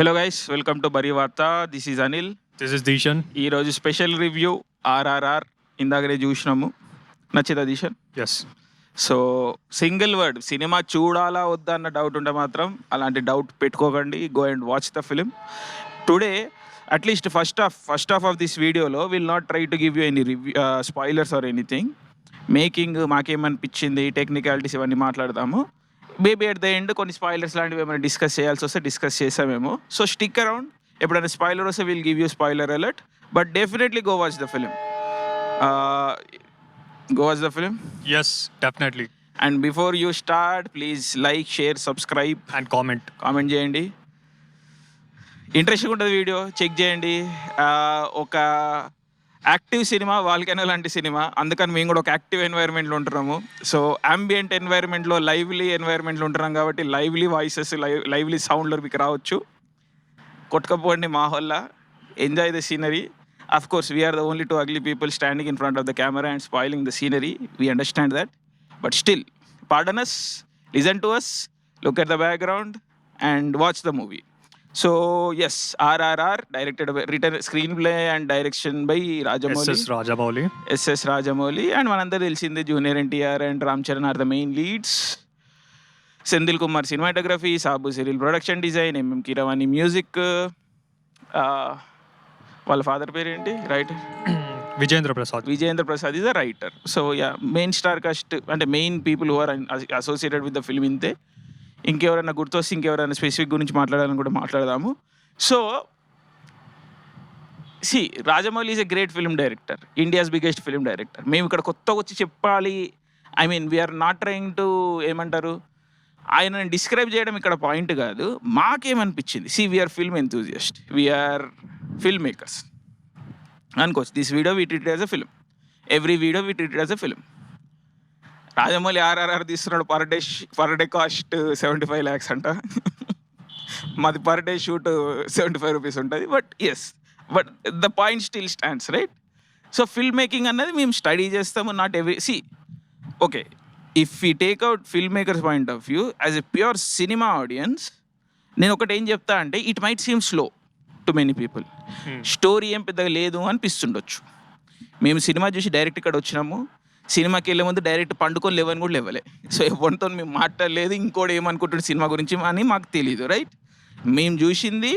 Hello guys, welcome to బరి వార్త. This is Anil. This is Dishan. ఈరోజు స్పెషల్ రివ్యూ ఆర్ఆర్ఆర్. ఇందాకనే చూసినాము. నచ్చిందా Dishan? Yes. So single word, cinema చూడాలా వద్దా అన్న డౌట్ ఉంటే మాత్రం అలాంటి డౌట్ పెట్టుకోకండి. Go and watch the film today. At least first half of this వీడియోలో will not try to give you any review spoilers or anything. Making మాకేమనిపించింది, టెక్నికాలిటీస్ ఇవన్నీ మాట్లాడదాము. మేబీ అట్ ద ఎండ్ కొన్ని స్పాయిలర్స్ లాంటివి ఏమైనా డిస్కస్ చేయాల్సి వస్తే డిస్కస్ చేసామేమో. So stick around. ఎప్పుడైనా స్పాయిలర్ వస్తే will give you spoiler alert. But definitely go watch the film. Go watch the film. Yes, definitely. And before you start, please like, share, subscribe and comment. Comment చేయండి. Interesting ఉంటుంది video, check చేయండి. ఒక active cinema, volcano లాంటి cinema. అందుకని మేము కూడా ఒక active ఎన్వైర్న్మెంట్లో ఉంటున్నాము. సో అంబియంట్ ఎన్వైర్న్మెంట్లో, లైవ్లీ ఎన్వైర్న్మెంట్లో ఉంటున్నాం కాబట్టి లైవ్లీ వాయిసెస్, లైవ్లీ సౌండ్లో మీకు రావచ్చు. కొట్టుకపోండి మా వల్ల. Enjoy the scenery. Of course, we are the only two ugly people standing in front of the camera and spoiling the scenery. We understand that. But still, pardon us, listen to us, look at the background and watch the movie. So, yes, RRR, written screenplay and direction by Rajamouli. S.S. Rajamouli. And Manandar Ilsinde, Junior NTR and Ram Charan are the main leads. Sendil Kumar cinematography, Sabu Cyril production design, M.M. Kiravani music. వాళ్ళ father పేరు ఏంటి? Writer Vijayendra Prasad is a writer. So yeah, main star cast అంటే main people who are associated with the film ఇంతే. ఇంకెవరైనా గుర్తొస్తే ఇంకెవరైనా specific గురించి మాట్లాడాలని కూడా మాట్లాడదాము. So Rajamouli is a great film director, India's biggest film director. మేము ఇక్కడ కొత్తగా వచ్చి చెప్పాలి, I mean we're not trying to ఏమంటారు, ఆయనని డిస్క్రైబ్ చేయడం ఇక్కడ పాయింట్ కాదు. మాకేమనిపించింది, we're film enthusiast, we are film makers అనుకోవచ్చు. This video we treat as a film, every video we treat as a film. Rajamouli RRR తీస్తున్నాడు, పర్ డే కాస్ట్ 75 lakhs అంట. మాది పర్ డే షూట్ 75 rupees ఉంటుంది. But the point still stands, right? So film making అన్నది మేము study చేస్తాము. Not every okay, if you take out film makers point of view as a pure cinema audience, నేను ఒకటి ఏం చెప్తా అంటే, it might seem slow to many people. Story ఏం పెద్దగా లేదు అనిపిస్తుండొచ్చు. మేము సినిమా చూసి డైరెక్ట్ ఇక్కడ వచ్చినాము. సినిమాకి వెళ్ళే ముందు డైరెక్ట్ పండుకొని లేవని కూడా లేవలే. సో ఎవరితో మేము మాట్లాడలేదు, ఇంకోటి ఏమనుకుంటుంది సినిమా గురించి అని మాకు తెలియదు, రైట్? మేము చూసింది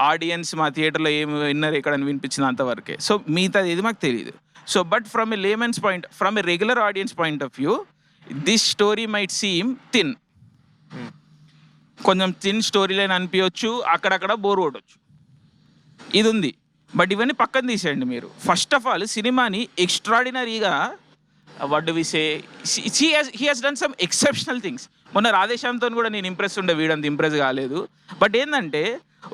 ఆడియన్స్ మా థియేటర్లో ఏమి విన్నారు, ఎక్కడ వినిపించింది అంతవరకే. సో మిగతా ఏది మాకు తెలియదు. So but from a layman's point, from a regular audience point of view, this story might seem thin. కొంచెం థిన్ స్టోరీ లైన్ అనిపించవచ్చు, అక్కడక్కడ బోర్ కొట్టవచ్చు. ఇది ఉంది. బట్ ఇవన్నీ పక్కన తీసేయండి మీరు. ఫస్ట్ ఆఫ్ ఆల్ సినిమాని ఎక్స్ట్రాడినరీగా he has done some exceptional things. మొన్న రాధేశ్యామ్తో కూడా నేను ఇంప్రెస్ ఉండే, వీడంత ఇంప్రెస్ కాలేదు. బట్ ఏంటంటే,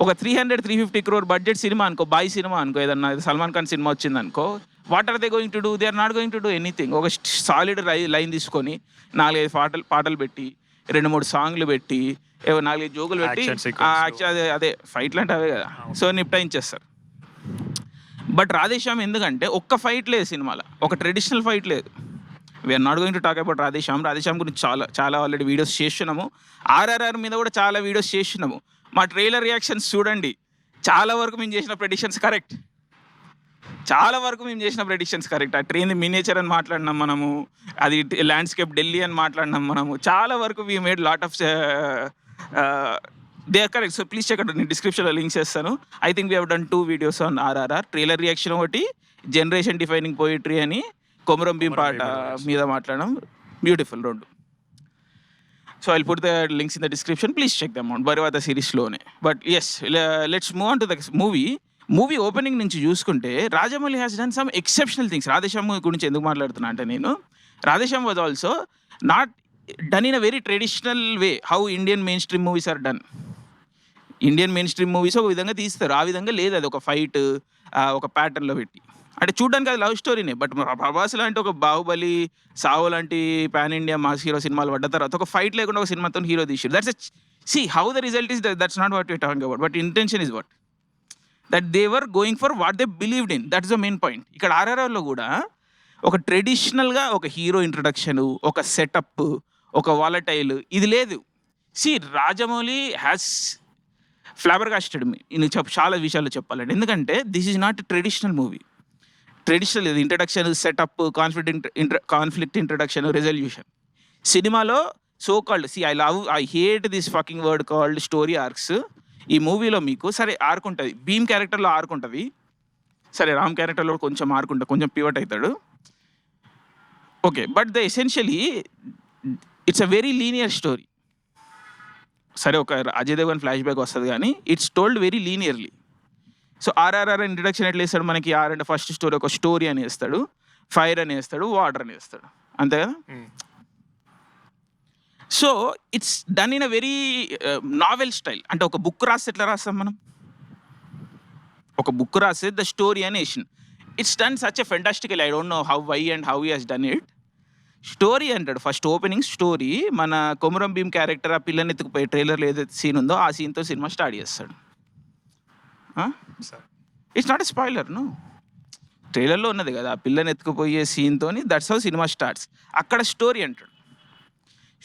ఒక 300-350 crore బడ్జెట్ సినిమా అనుకో, బాయ్ సినిమా అనుకో, ఏదన్నా సల్మాన్ ఖాన్ సినిమా వచ్చింది అనుకో, what are they going to do? They are not going to do anything. ఒక సాలిడ్ లైన్ తీసుకొని 4-5 పాటలు పెట్టి, 2-3 సాంగ్లు పెట్టి, 4-5 జోకులు పెట్టి, అదే ఫైట్లు అంటే అవే కదా, సో నిప్టాయించేస్తారు. బట్ రాధేశ్యామ్ ఎందుకంటే ఒక్క ఫైట్ లేదు సినిమాలో, ఒక ట్రెడిషనల్ ఫైట్ లేదు. We're not going to talk about Radhe Shyam గురించి చాలా ఆల్రెడీ వీడియోస్ చేస్తున్నాము. ఆర్ఆర్ఆర్ మీద కూడా చాలా వీడియోస్ చేస్తున్నాము. మా ట్రైలర్ రియాక్షన్స్ చూడండి. చాలా వరకు మేము చేసిన ప్రెడిక్షన్స్ కరెక్ట్. ఆ ట్రైన్ మినియేచర్ అని మాట్లాడినాం మనము, అది ల్యాండ్స్కేప్ ఢిల్లీ అని మాట్లాడినాం మనము. చాలా వరకు we made lot of they are correct. So please check out, నేను డిస్క్రిప్షన్లో లింక్స్ చేస్తాను. I think we have done 2 videos on RRR. Trailer reaction ఒకటి, జనరేషన్ డిఫైనింగ్ పోయిట్రీ అని కొమరం భీం పాట మీద మాట్లాడడం, beautiful 2. So I put the links in the description, please check them out. బరివాత సిరీస్లోనే. But yes, let's move on to the movie opening నుంచి చూసుకుంటే, Rajamouli has done some exceptional things. Radhe Shyam గురించి ఎందుకు మాట్లాడుతున్నా అంటే, నేను Radhe Shyam was also not done in a very traditional way how Indian main stream movies are done. Indian main stream movies ఒక విధంగా తీస్తారు, ఆ విధంగా లేదు. అది ఒక ఫైట్, ఒక ప్యాటర్న్లో పెట్టి, అంటే చూడడానికి అది లవ్ స్టోరీనే. బట్ ప్రభాస్ లాంటి ఒక బాహుబలి, సావో లాంటి పాన్ ఇండియా మాస్ హీరో సినిమాలు పడ్డ తర్వాత ఒక ఫైట్ లేకుండా ఒక సినిమాతో హీరో తీసారు. That's how the result is. That's not what you talking about. But intention is what, that they were going for what they believed in. That's the main point. ఇక్కడ ఆర్ఆర్ఆర్లో కూడా ఒక ట్రెడిషనల్గా ఒక హీరో ఇంట్రడక్షను, ఒక setup, ఒక volatile, ఇది లేదు. Rajamouli has flabbergasted me చాలా విషయాలు చెప్పాలండి. ఎందుకంటే this is not traditional movie. Traditional ఇది introduction, setup, conflict introduction, resolution. సినిమాలో so called I hate this fucking word called story arcs. ఈ మూవీలో మీకు సరే ఆర్క్ ఉంటుంది, భీమ్ క్యారెక్టర్లో ఆర్క్ ఉంటుంది, సరే రామ్ క్యారెక్టర్లో కొంచెం ఆర్క్ ఉంటుంది, కొంచెం పివట్ అవుతాడు, okay. But the essentially it's a very linear story. సరే ఒక అజయ్ దేవగన్ ఫ్లాష్ బ్యాక్ వస్తుంది కానీ it's told very linearly. So RRR introduction ఎట్లా వేస్తాడు మనకి? ఆర్ అంటే ఫస్ట్ స్టోరీ ఒక స్టోరీ అని వేస్తాడు, ఫైర్ అని వేస్తాడు, వాటర్ అని వేస్తాడు, అంతే కదా. So it's done in a very novel style. అంటే ఒక బుక్ రాస్తే ఎట్లా రాస్తాం మనం? ఒక బుక్ రాస్తే ద స్టోరీ అని వేసిన it's done such a fantastical. I don't know why and how he has done it. Story అంటాడు ఫస్ట్, ఓపెనింగ్ స్టోరీ. మన కొమురం భీమ్ క్యారెక్టర్ ఆ పిల్లని ఎత్తుకుపోయే ట్రైలర్లో ఏదైతే సీన్ ఉందో ఆ సీన్తో సినిమా స్టార్ట్ చేస్తాడు. It's not a spoiler, no, ట్రైలర్లో ఉన్నది కదా ఆ పిల్లని ఎత్తుకుపోయే సీన్తో. That's how cinema starts. అక్కడ స్టోరీ అంటాడు.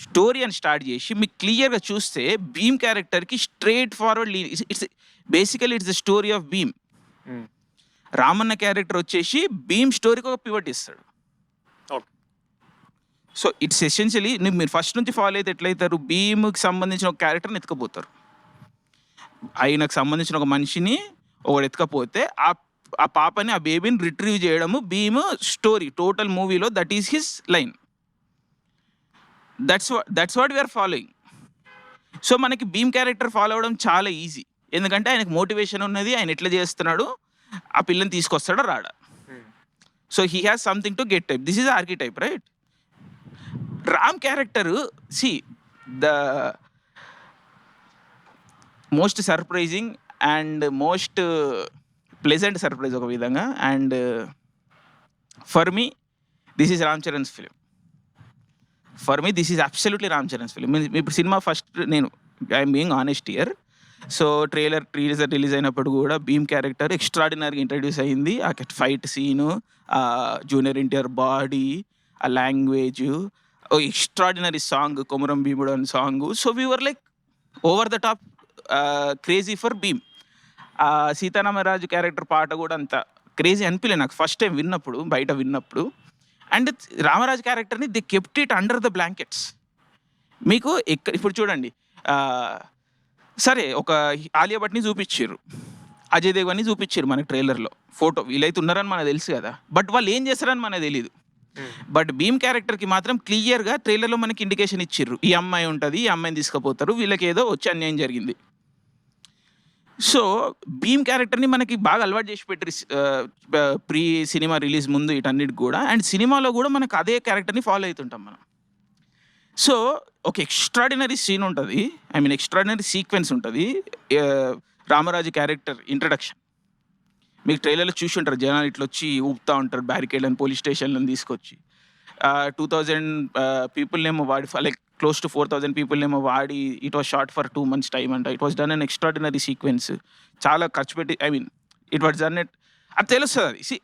స్టోరీ అని స్టార్ట్ చేసి మీకు క్లియర్గా చూస్తే భీమ్ క్యారెక్టర్కి straightforward it's basically it's the story of Bheem. Ramanna character వచ్చేసి భీమ్ స్టోరీకి ఒక పివట్ ఇస్తాడు. సో ఇట్స్ ఎసెన్షియలీ మీరు ఫస్ట్ నుంచి ఫాలో అయితే ఎట్లయితారు? భీమ్కి సంబంధించిన ఒక క్యారెక్టర్ని ఎత్తుకపోతారు, ఆయనకు సంబంధించిన ఒక మనిషిని ఒకడు ఎత్తుకపోతే ఆ పాపని, ఆ బేబీని రిట్రీవ్ చేయడము భీమ్ స్టోరీ టోటల్ మూవీలో. That is his line. That's what we are following. So మనకి భీమ్ క్యారెక్టర్ ఫాలో అవ్వడం చాలా ఈజీ, ఎందుకంటే ఆయనకు మోటివేషన్ ఉన్నది, ఆయన ఎట్లా చేస్తున్నాడు, ఆ పిల్లని తీసుకొస్తాడో రాడా. So he has something to get type. This is archetype, right? Ram character the most surprising and most pleasant surprise ఒక విధంగా. And for me this is Ram Charan's film. For me this is absolutely Ram Charan's film. ఇప్పుడు cinema first I'm being honest here. So teaser release అయినప్పుడు కూడా Bheem character ఎక్స్ట్రాడినరీగా introduce అయ్యింది. ఆ fight scene, ఆ junior NTR body, ఆ language, extraordinary song Komuram Bheemudu అని song. So we were like over the top crazy for Bheem. Sitaramaraju character పాట కూడా అంత క్రేజీ అనిపించలేదు నాకు ఫస్ట్ టైం విన్నప్పుడు, బయట విన్నప్పుడు. అండ్ రామరాజు క్యారెక్టర్ని the kept it under the blankets. మీకు ఇప్పుడు చూడండి, సరే ఒక ఆలియా భట్ని చూపించారు, అజయ్ దేవగన్ని చూపించారు మనకి ట్రైలర్లో ఫోటో, వీళ్ళైతే ఉన్నారని మనకు తెలుసు కదా, బట్ వాళ్ళు ఏం చేస్తారని మనకు తెలియదు. బట్ భీమ్ క్యారెక్టర్కి మాత్రం క్లియర్గా ట్రైలర్లో మనకి ఇండికేషన్ ఇచ్చిర్రు, ఈ అమ్మాయి ఉంటుంది, ఈ అమ్మాయిని తీసుకుపోతారు, వీళ్ళకి ఏదో వచ్చి అన్యాయం జరిగింది. సో భీమ్ క్యారెక్టర్ని మనకి బాగా అలవాటు చేసి పెట్టారు ప్రీ సినిమా రిలీజ్ ముందు వీటన్నిటికి కూడా. అండ్ సినిమాలో కూడా మనకు అదే క్యారెక్టర్ని ఫాలో అవుతుంటాం మనం. సో ఒక ఎక్స్ట్రాడినరీ సీన్ ఉంటుంది, ఐ మీన్ ఎక్స్ట్రాడినరీ సీక్వెన్స్ ఉంటుంది రామరాజు క్యారెక్టర్ ఇంట్రడక్షన్. మీకు ట్రైలర్లో చూసి ఉంటారు, జనాలు ఇట్లా వచ్చి ఊపుతూ ఉంటారు బ్యారికేడ్లను, పోలీస్ స్టేషన్లను తీసుకొచ్చి 2000 పీపుల్నేమో వాడి, లైక్ క్లోజ్ టు 4000 పీపుల్నేమో వాడి, it was short for 2 months time అంట. It was done an extraordinary sequence, చాలా ఖర్చు పెట్టి, I mean it was done it, అది తెలుస్తుంది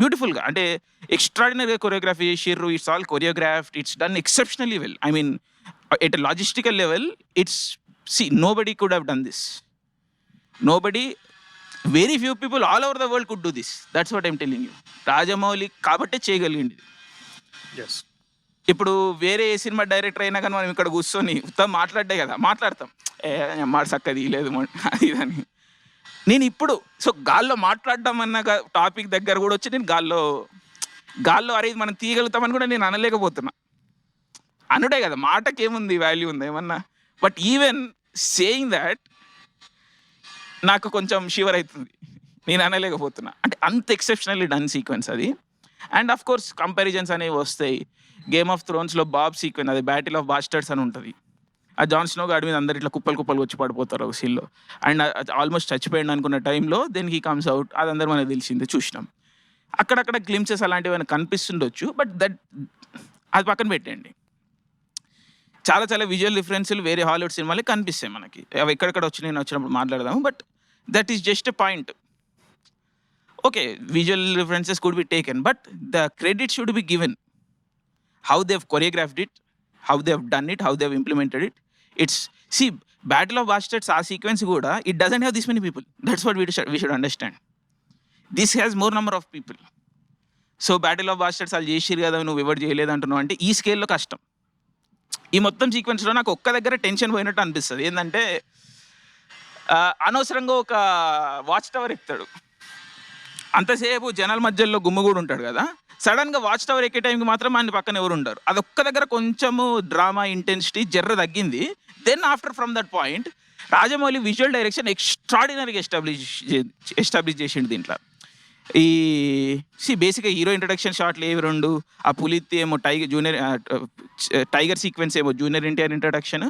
బ్యూటిఫుల్గా. అంటే ఎక్స్ట్రాడినరీగా కొరియోగ్రఫీ చేసిర్రు, it's all choreographed, it's done exceptionally well. I mean at a logistical level it's nobody could have done this, nobody, very few people all over the world could do this. That's what I'm telling you. Rajamouli కాబట్టే చేయగలిగింది. ఇప్పుడు వేరే ఏ cinema director అయినా కానీ మనం ఇక్కడ కూర్చొని ఉత్తరం మాట్లాడే కదా మాట్లాడతాం, మాట చక్కది లేదు అది ఇదని. నేను ఇప్పుడు సో గాల్లో మాట్లాడడం అన్న టాపిక్ దగ్గర కూడా వచ్చి నేను గాల్లో అరే మనం తీయగలుగుతామని కూడా నేను అనలేకపోతున్నా. అనుడే కదా, మాటకి ఏముంది వాల్యూ ఉంది ఏమన్నా. బట్ ఈవెన్ సేయింగ్ దాట్ నాకు కొంచెం షివర్ అవుతుంది, నేను అనలేకపోతున్నా. అంటే అంత ఎక్సెప్షనల్లీ డన్ సీక్వెన్స్ అది. అండ్ ఆఫ్ కోర్స్ కంపారిజన్స్ అనేవి వస్తాయి. గేమ్ ఆఫ్ థ్రోన్స్లో బాబ్ సీక్వెన్స్, అది బ్యాటిల్ ఆఫ్ బాస్టర్డ్స్ అని ఉంటుంది. ఆ జాన్ స్నో గాడి మీద అందరు ఇట్లా కుప్పలు వచ్చి పడిపోతారు ఒక సీన్లో, అండ్ ఆల్మోస్ట్ చచ్చిపోయాడు అనుకున్న టైంలో దెన్ హీ కమ్స్ అవుట్. అది అందరూ మనకు తెలిసిందే, చూసినాం. అక్కడక్కడ గ్లిమ్సెస్ అలాంటివి ఏమైనా కనిపిస్తుండొచ్చు, బట్ అది పక్కన పెట్టండి. చాలా చాలా విజువల్ రిఫరెన్స్లు వేరే హాలీవుడ్ సినిమాలే కనిపిస్తాయి మనకి, అవి ఎక్కడెక్కడ వచ్చినప్పుడు మాట్లాడదాము. But that is just a point. Okay, visual references could be taken, but the credit should be given. How they've choreographed it, how they've done it, how they've implemented it. It's battle of bastards ఆ sequence కూడా it doesn't have this many people. That's what we should understand. This has more number of people. So battle of bastards వాళ్ళు చేసిరు కదా, నువ్వు ఎవరు చేయలేదు అంటున్నావు అంటే ఈ స్కేల్లో కష్టం. ఈ మొత్తం సీక్వెన్స్లో నాకు ఒక్క దగ్గర టెన్షన్ పోయినట్టు అనిపిస్తుంది. ఏంటంటే అనవసరంగా ఒక వాచ్ టవర్ ఎక్కుతాడు, అంతసేపు జనాల మధ్యలో గుమ్మగూడు ఉంటాడు కదా, సడన్గా వాచ్ టవర్ ఎక్కే టైంకి మాత్రం ఆయన పక్కన ఎవరు ఉంటారు. అదొక్క దగ్గర కొంచెము డ్రామా ఇంటెన్సిటీ జర్ర తగ్గింది. Then after from that point Rajamouli visual direction ఎక్స్ట్రాడినరీగా ఎస్టాబ్లిష్ చేసిండు దీంట్లో. ఈ బేసిక్గా హీరో ఇంట్రడక్షన్ షాట్లు ఏవి రెండు, ఆ పులిత్ ఏమో టైగర్ సీక్వెన్స్ ఏమో junior NTR introduction,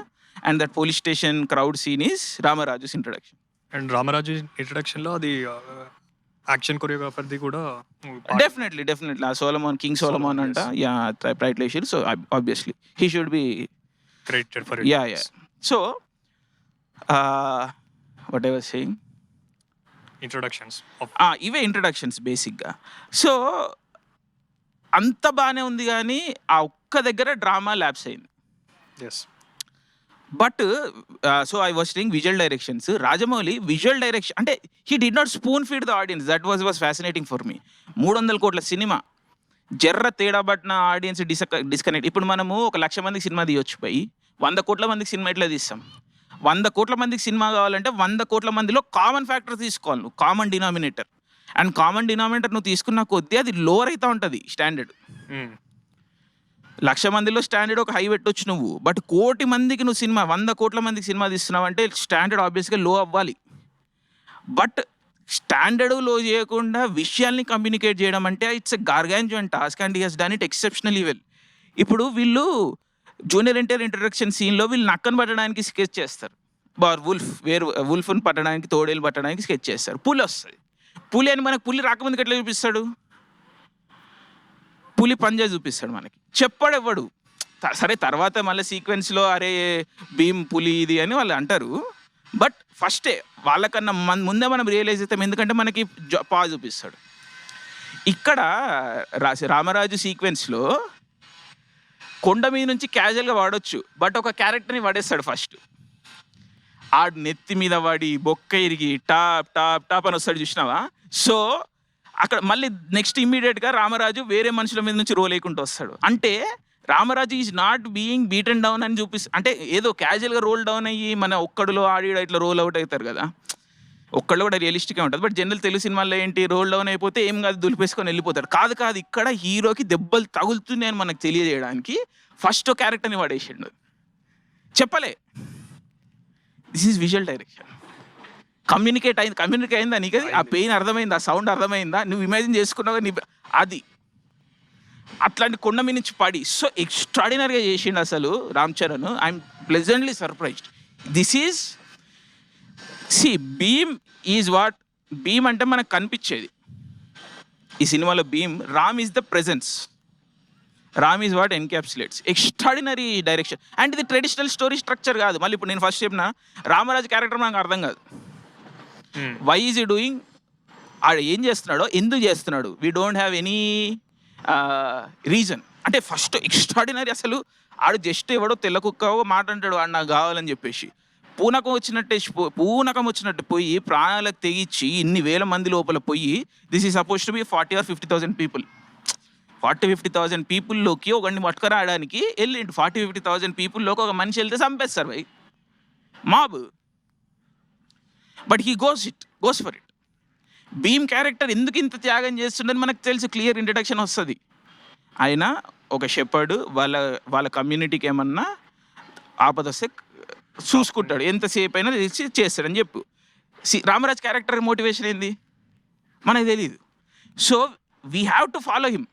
and that police station crowd scene is Ramaraju's introduction. And Ramaraju ఇంట్రడక్షన్లో అది యాక్షన్ కొరియోగ్రాఫర్ది కూడా డెఫినెట్లీ ఆ సోలమోన్, కింగ్ సోలమోన్ అంట, యా రైట్ లేషిర్. So obviously he should be credited for yeah. So what I was saying, introductions ఇవే introductions బేసిక్గా. So అంత బాగానే ఉంది కానీ ఆ ఒక్క దగ్గర డ్రామా ల్యాబ్స్ అయింది. Yes. But so I was saying visual directions, Rajamouli visual direction అంటే he did not spoon feed the audience. That was fascinating for me. 300 కోట్ల సినిమా జర్ర తేడా పట్టిన ఆడియన్స్ డిస్కనెక్ట్. ఇప్పుడు మనము 1,00,000 మందికి సినిమా తీయొచ్చు పోయి 100 కోట్ల మందికి సినిమా ఎట్లా తీస్తాం? 100 కోట్ల మందికి సినిమా కావాలంటే 100 కోట్ల మందిలో కామన్ ఫ్యాక్టర్ తీసుకోవాలి నువ్వు, common denominator. And common denominator నువ్వు తీసుకున్న కొద్దీ అది లోవర్ అవుతూ ఉంటుంది స్టాండర్డ్. 1,00,000 మందిలో స్టాండర్డ్ ఒక హై పెట్టొచ్చు నువ్వు, బట్ 1 కోటి మందికి నువ్వు సినిమా 100 కోట్ల మందికి సినిమా తీస్తున్నావు అంటే స్టాండర్డ్ ఆబ్వియస్గా లో అవ్వాలి. బట్ స్టాండర్డ్ లో చేయకుండా విషయాల్ని కమ్యూనికేట్ చేయడం అంటే it's a gargantuan task and he has done it exceptionally well. ఇప్పుడు వీళ్ళు జూనియర్ ఎన్టీఆర్ ఇంట్రడక్షన్ సీన్లో వీళ్ళు నక్కను పట్టడానికి స్కెచ్ చేస్తారు, వుల్ఫ్ని పట్టడానికి, తోడేలు పట్టడానికి స్కెచ్ చేస్తారు. పులి వస్తుంది. పులి అని మనకు పులి రాకముందుకు ఎట్లా చూపిస్తాడు? పులి పంజా చూపిస్తాడు మనకి, చెప్పాడు ఎవడు. సరే తర్వాత మళ్ళీ సీక్వెన్స్లో అరే భీమ్ పులి ఇది అని వాళ్ళు అంటారు, బట్ ఫస్టే వాళ్ళకన్నా ముందే మనం రియలైజ్ అవుతాం, ఎందుకంటే మనకి పా చూపిస్తాడు. ఇక్కడ రామరాజు సీక్వెన్స్లో కొండ మీద నుంచి క్యాజువల్గా వాడొచ్చు, బట్ ఒక క్యారెక్టర్ని వాడేస్తాడు ఫస్ట్. ఆడు నెత్తి మీద వాడి బొక్క ఇరిగి టాప్ టాప్ టాప్ అని వస్తాడు, చూసినావా? సో అక్కడ మళ్ళీ నెక్స్ట్ ఇమ్మీడియట్గా రామరాజు వేరే మనుషుల మీద నుంచి రోల్ వేయకుంటూ వస్తాడు. అంటే Ramaraju is not being beaten down అని అంటే ఏదో క్యాజువల్గా రోల్ డౌన్ అయ్యి మన ఒక్కడిలో ఆడిడ ఇట్లా రోల్ అవుట్ అవుతారు కదా, ఒక్కళ్ళు కూడా రియలిస్టిక్గా ఉంటుంది. బట్ జనరల్ తెలుగు సినిమాల్లో ఏంటి, రోల్ డౌన్ అయిపోతే ఏం కాదు దులిపేసుకొని వెళ్ళిపోతాడు. కాదు ఇక్కడ హీరోకి దెబ్బలు తగులుతున్నాయని మనకు తెలియజేయడానికి ఫస్ట్ క్యారెక్టర్ని వాడేసిండు. చెప్పలే, this is visual direction. Communicate అయిందా నీకు? అది ఆ పెయిన్ అర్థమైందా? ఆ సౌండ్ అర్థమైందా? నువ్వు ఇమాజిన్ చేసుకున్నావు అది అట్లాంటి కొండ మీద నుంచి పడి సో ఎక్స్ట్రాడినరీగా చేసిండు అసలు Ram Charan. I'm pleasantly surprised. This is Bheem is what, Bheem అంటే మనకు కనిపించేది ఈ సినిమాలో Bheem. Ram is the presence, Ram is what encapsulates. Extraordinary direction. And ఇది ట్రెడిషనల్ స్టోరీ స్ట్రక్చర్ కాదు. మళ్ళీ ఇప్పుడు నేను ఫస్ట్ చెప్పిన రామరాజు క్యారెక్టర్ మనకు అర్థం కాదు. వై ఈజ్ ఈ డూయింగ్, ఆడ ఏం చేస్తున్నాడో, ఎందుకు చేస్తున్నాడు, we don't have any reason. అంటే ఫస్ట్ ఎక్స్ట్రాడినరీ అసలు ఆడు జస్ట్ ఎవడో తెల్ల కుక్క మాట అంటాడు వాడు నాకు కావాలని చెప్పేసి, పూనకం వచ్చినట్టు పోయి ప్రాణాలకు తెగించి ఇన్ని వేల మంది లోపల పోయి, this is suppose to be 40,000 or 50,000 people. 40,000-50,000 పీపుల్లోకి ఒకడిని పట్టుకురావడానికి వెళ్ళిండు. 40,000-50,000 పీపుల్లోకి ఒక మనిషి వెళ్తే చంపేస్తారు భయ్, mob. But he goes for it. Bheem character ఎందుకు ఇంత త్యాగం చేస్తుండని మనకు తెలుసు, క్లియర్ ఇంట్రడక్షన్ వస్తుంది. ఆయన ఒక షెపర్డ్, వాళ్ళ కమ్యూనిటీకి ఏమన్నా ఆపద వస్తే చూసుకుంటాడు, ఎంతసేపు అయినా చేస్తాడని చెప్పు. రామరాజ్ క్యారెక్టర్ మోటివేషన్ ఏంది మనకు తెలియదు. So we have to follow him.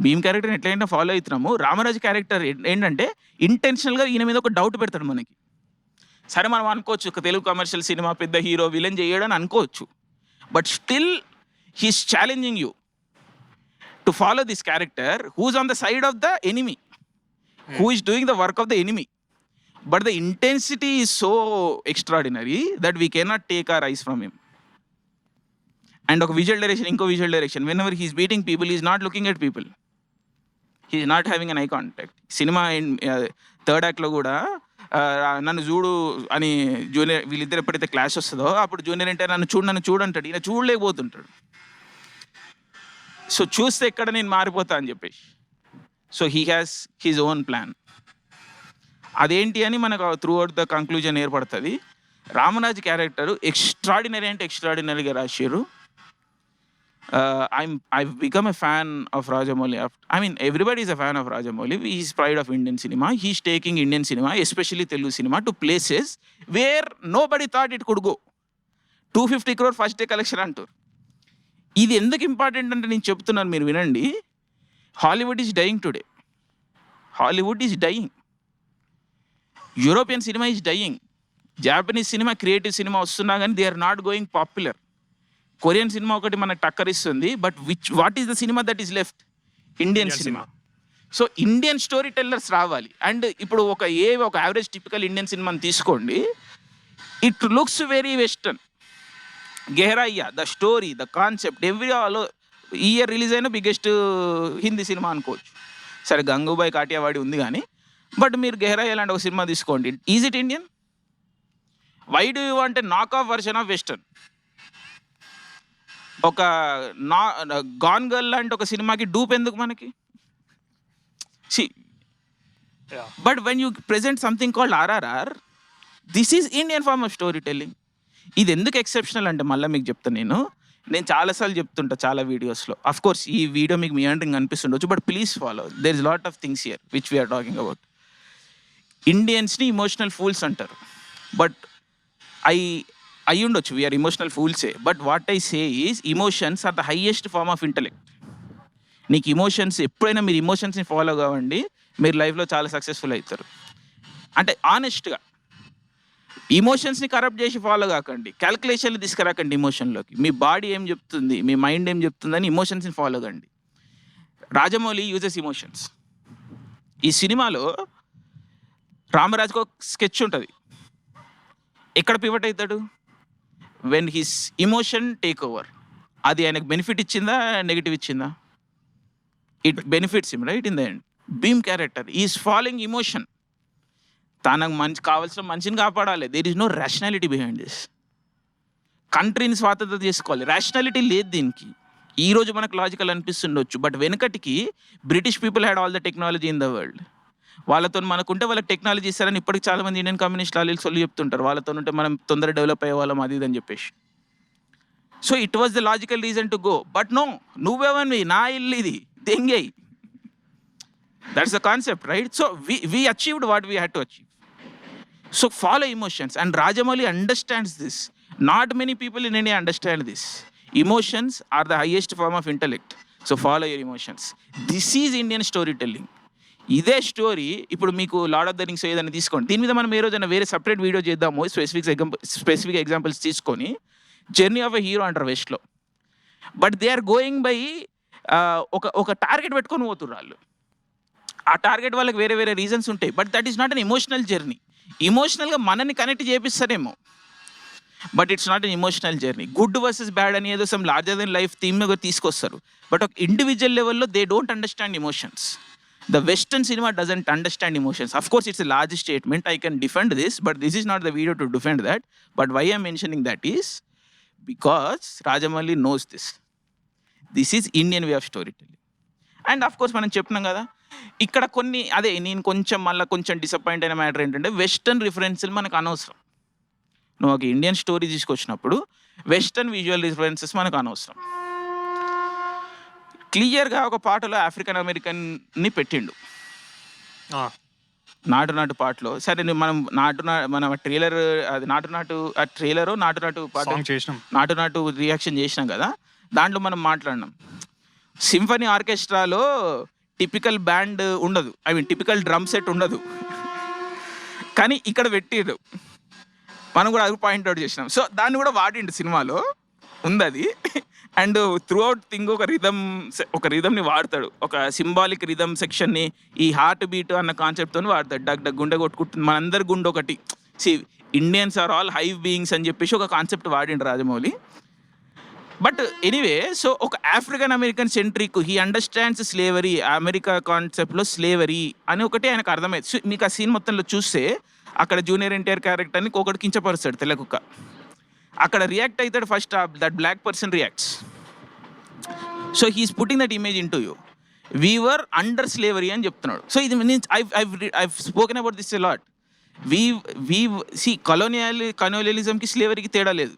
Bheem క్యారెక్టర్ని ఎట్లయినా ఫాలో అవుతున్నాము. రామరాజు క్యారెక్టర్ ఏంటంటే ఇంటెన్షనల్గా ఈయన మీద ఒక డౌట్ పెడతాడు మనకి. సరే మనం అనుకోవచ్చు ఒక తెలుగు కమర్షియల్ సినిమా పెద్ద హీరో విలన్ చేయడని అనుకోవచ్చు, but still he's challenging you to follow this character who's on the side of the enemy, who is doing the work of the enemy. But the intensity is so extraordinary that we cannot take our eyes from him. And ఒక visual direction, ఇంకో visual direction, whenever he's beating people is not looking at people, he's not having an eye contact. Cinema third యాక్ట్లో కూడా నన్ను చూడు అని junior వీళ్ళిద్దరు ఎప్పుడైతే clash వస్తుందో అప్పుడు జూనియర్ అంటే నన్ను చూడు అంటాడు, ఈయన చూడలేకపోతుంటాడు. సో చూస్తే ఎక్కడ నేను మారిపోతా అని చెప్పేసి. So he has his own plan. అదేంటి అని మనకు త్రూ అవుట్ ద కంక్లూజన్ ఏర్పడుతుంది. రామరాజ్ క్యారెక్టర్ ఎక్స్ట్రాడినరీ అంటే ఎక్స్ట్రాడినరీగా రాశారు. I've become a fan of Rajamouli. I mean, everybody is a fan of Rajamouli. He's pride of Indian cinema. He's taking Indian cinema, especially Telugu cinema, to places where nobody thought it could go. 250 crore first day collection అంటారు. ఇది ఎందుకు important అంటే నేను చెప్తున్నాను, మీరు వినండి. Hollywood is dying today. Hollywood is dying. European cinema is dying. Japanese cinema, creative cinema వస్తున్నా కానీ they are not going popular. Korean cinema ఒకటి మనకు టక్కరిస్తుంది, but what is the cinema that is left? Indian cinema. So Indian storytellers రావాలి. And ఇప్పుడు ఒక average typical Indian సినిమాని తీసుకోండి, ఇట్ లుక్స్ వెరీ వెస్టర్న్. గెహరాయ్యా, the story, the concept, every ఈ ఇయర్ రిలీజ్ అయిన బిగ్గెస్ట్ హిందీ సినిమా అనుకోవచ్చు. సరే గంగూబాయ్ కాటియావాడి ఉంది కానీ, బట్ మీరు గెహరాయ్యా లాంటి ఒక సినిమా తీసుకోండి, is it Indian? Why do you want knock off version of western? ఒక గాన్ గర్ల్ లాంటి ఒక సినిమాకి డూప్ ఎందుకు మనకి? But when you present something called RRR, this is Indian form of story telling. ఇది ఎందుకు ఎక్సెప్షనల్ అంటే మళ్ళీ మీకు చెప్తాను. నేను చాలాసార్లు చెప్తుంటా చాలా వీడియోస్లో. అఫ్ కోర్స్ ఈ వీడియో మీకు మీ అండరింగ్ అనిపిస్తుండొచ్చు, but please follow. There is lot of things here which we're talking about. ఇండియన్స్ని ఇమోషనల్ ఫూల్స్ అంటారు, బట్ అయి ఉండొచ్చు, వీఆర్ ఇమోషనల్ ఫూల్సే. But what I say is emotions are the highest form of intellect. నీకు emotions ఎప్పుడైనా మీరు ఇమోషన్స్ని follow కావండి, మీరు లైఫ్లో చాలా సక్సెస్ఫుల్ అవుతారు. అంటే ఆనెస్ట్గా ఇమోషన్స్ని కరప్ట్ చేసి ఫాలో కాకండి, క్యాల్కులేషన్లు తీసుకురాకండి ఇమోషన్లోకి. మీ బాడీ ఏం చెప్తుంది, మీ మైండ్ ఏం చెప్తుందని ఇమోషన్స్ని ఫాలో కండి. Rajamouli uses emotions. ఈ సినిమాలో రామరాజ్కి ఒక స్కెచ్ ఉంటుంది. ఎక్కడ పివట్ అవుతాడు? When his emotion take over. అది ఆయనకు బెనిఫిట్ ఇచ్చిందా, నెగిటివ్ ఇచ్చిందా? It benefits him, right? In the end Bheem character is following emotion. తనకు కావాల్సిన మనిషిని కాపాడాలి. There is no rationality behind this. కంట్రీని స్వాతంత్రం చేసుకోవాలి, రేషనాలిటీ లేదు దీనికి. ఈరోజు మనకు లాజికల్ అనిపిస్తుండొచ్చు, బట్ వెనకటికి British people had all the technology in the world. వాళ్ళతో మనకుంటే వాళ్ళకి టెక్నాలజీ ఇస్తారని ఇప్పటికి చాలామంది ఇండియన్ కమ్యూనిస్ట్ లాలీలు సొల్లు చెప్తుంటారు. వాళ్ళతో ఉంటే మనం తొందరగా డెవలప్ అయ్యే వాళ్ళం అది అని చెప్పేసి. So it was the logical reason to go. But no, నువ్వేమని, నా ఇల్లు ఇది, దెంగై. That's the concept, right? So we achieved what we had to achieve. So follow emotions, and Rajamouli understands this. Not many people in India understand this. Emotions are the highest form of intellect. So follow your emotions. This is Indian storytelling. ఇదే story ఇప్పుడు మీకు lord of the rings ఏదైనా తీసుకోండి. దీని మీద మనం ఏ రోజైనా వేరే సపరేట్ వీడియో చేద్దాము, స్పెసిఫిక్ ఎగ్జాంపుల్స్ తీసుకొని. జర్నీ ఆఫ్ ఎ హీరో అంటారు వెస్ట్లో, but they are going by ఒక టార్గెట్ పెట్టుకొని పోతున్నారు వాళ్ళు. ఆ టార్గెట్ వాళ్ళకి వేరే వేరే రీజన్స్ ఉంటాయి, but that is not an emotional journey. ఇమోషనల్గా మనల్ని కనెక్ట్ చేపిస్తారేమో, but it's not an emotional journey. Good versus bad అని ఏదో some larger than life theme తీసుకొస్తారు, బట్ ఒక ఇండివిజువల్ లెవెల్లో they don't understand emotions. The Western cinema doesn't understand emotions. Of course, it's a large statement. I can defend this, but this is not the video to defend that. But why I'm mentioning that is because Rajamouli knows this. This is Indian way of storytelling. And of course, మనం చెప్తున్నాం కదా, ఇక్కడ కొన్ని అదే నేను కొంచెం disappoint అయిన matter ఏంటంటే వెస్టర్న్ రిఫరెన్స్లు మనకు అనవసరం. నువ్వు ఒక ఇండియన్ స్టోరీ తీసుకొచ్చినప్పుడు వెస్టర్న్ విజువల్ రిఫరెన్సెస్ మనకు అనవసరం. క్లియర్గా ఒక పాటలో ఆఫ్రికన్ అమెరికన్ని పెట్టిండు నాటు పాటలో. సరే మనం మన ట్రైలర్ అది నాటు పాట నాటు రియాక్షన్ చేసినాం కదా, దాంట్లో మనం మాట్లాడినాం. సింఫనీ ఆర్కెస్ట్రాలో టిపికల్ బ్యాండ్ ఉండదు, I mean typical drum set ఉండదు, కానీ ఇక్కడ పెట్టిండు. మనం కూడా అది పాయింట్అవుట్ చేసినాం. సో దాన్ని కూడా వాడిండు, సినిమాలో ఉంది అది. అండ్ త్రూ అవుట్ థింగ్ ఒక రిథమ్ని వాడతాడు, ఒక సింబాలిక్ రిథమ్ సెక్షన్ని ఈ హార్ట్ బీట్ అన్న కాన్సెప్ట్తో వాడతాడు. డగ్ గుండె కొట్టుకుంటుంది, మనందరి గుండె ఒకటి. Indians are all hive beings అని చెప్పేసి ఒక కాన్సెప్ట్ వాడిండు రాజమౌళి. బట్ ఎనీవే, సో ఒక African American centric, he understands slavery, America కాన్సెప్ట్లో స్లేవరీ అని ఒకటి ఆయనకు అర్థమైంది. సో మీకు ఆ సీన్ మొత్తంలో చూస్తే అక్కడ జూనియర్ ఎన్టీఆర్ క్యారెక్టర్ని ఒకటి కించపరుస్తాడు తెల్ల కుక్క. అక్కడ రియాక్ట్ అవుతాడు first, that black person reacts. So he's putting that image into you. We were under slavery అని చెప్తున్నాడు. సో ఇది means I spoken about this a lot. See కలోనియలిజంకి స్లేవరీకి తేడా లేదు,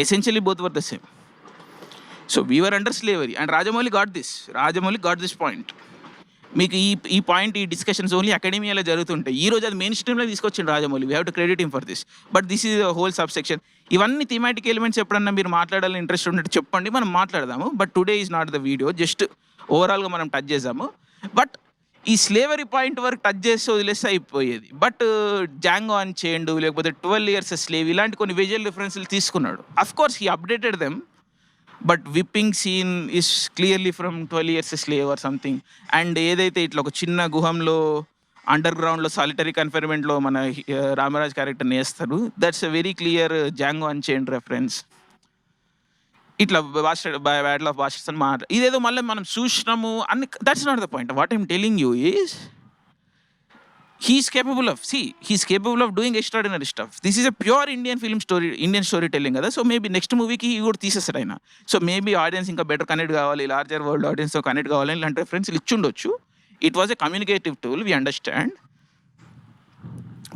essentially both were the same. So we were under slavery and Rajamouli got this point. మీకు ఈ point, ఈ డిస్కషన్స్ ఓన్లీ అకాడమియాలో జరుగుతుంటాయి. ఈ రోజు అది మెయిన్ స్ట్రీమ్లో తీసుకొచ్చింది Rajamouli. We have to credit him for this. But this is whole sub section. ఇవన్నీ థీమాటిక్ ఎలిమెంట్స్ ఎప్పుడన్నా మీరు మాట్లాడాలని ఇంట్రెస్ట్ ఉన్నట్టు చెప్పండి, మనం మాట్లాడదాము. But today is not the video, just ఓవరాల్గా మనం టచ్ చేసాము. బట్ ఈ స్లేవరీ పాయింట్ వరకు టచ్ చేస్తే వదిలేస్తే అయిపోయేది. బట్ జాంగో అన్చేండ్, లేకపోతే 12 years a slave, ఇలాంటి కొన్ని విజువల్ రిఫరెన్స్లు తీసుకున్నాడు. Of course he updated them, but whipping scene is clearly from 12 years a slave or something. And ఏదైతే ఇట్లా ఒక చిన్న గుహంలో అండర్ గ్రౌండ్లో సాలిటరీ కన్ఫైన్మెంట్లో మన రామరాజ్ క్యారెక్టర్ని వేస్తారు, that's a very clear Django unchained reference. ఇట్లా బ్యాటిల్ ఆఫ్ బాస్టర్స్ అని మాట, ఇదేదో మళ్ళీ మనం చూసినాము అన్ని, that's not the point. What I'm telling you is he's capable of doing extraordinary stuff. This is a pure Indian film story, Indian storytelling కదా. So maybe next మూవీకి కూడా తీసేస్తాడు ఆయన. సో మేబీ ఆడియన్స్ ఇంకా బెటర్ కనెక్ట్ కావాలి, larger world ఆడియన్స్తో connect కావాలి, ఇలాంటి రెఫరెన్స్లు ఇచ్చుండొచ్చు. It was a communicative tool, we understand.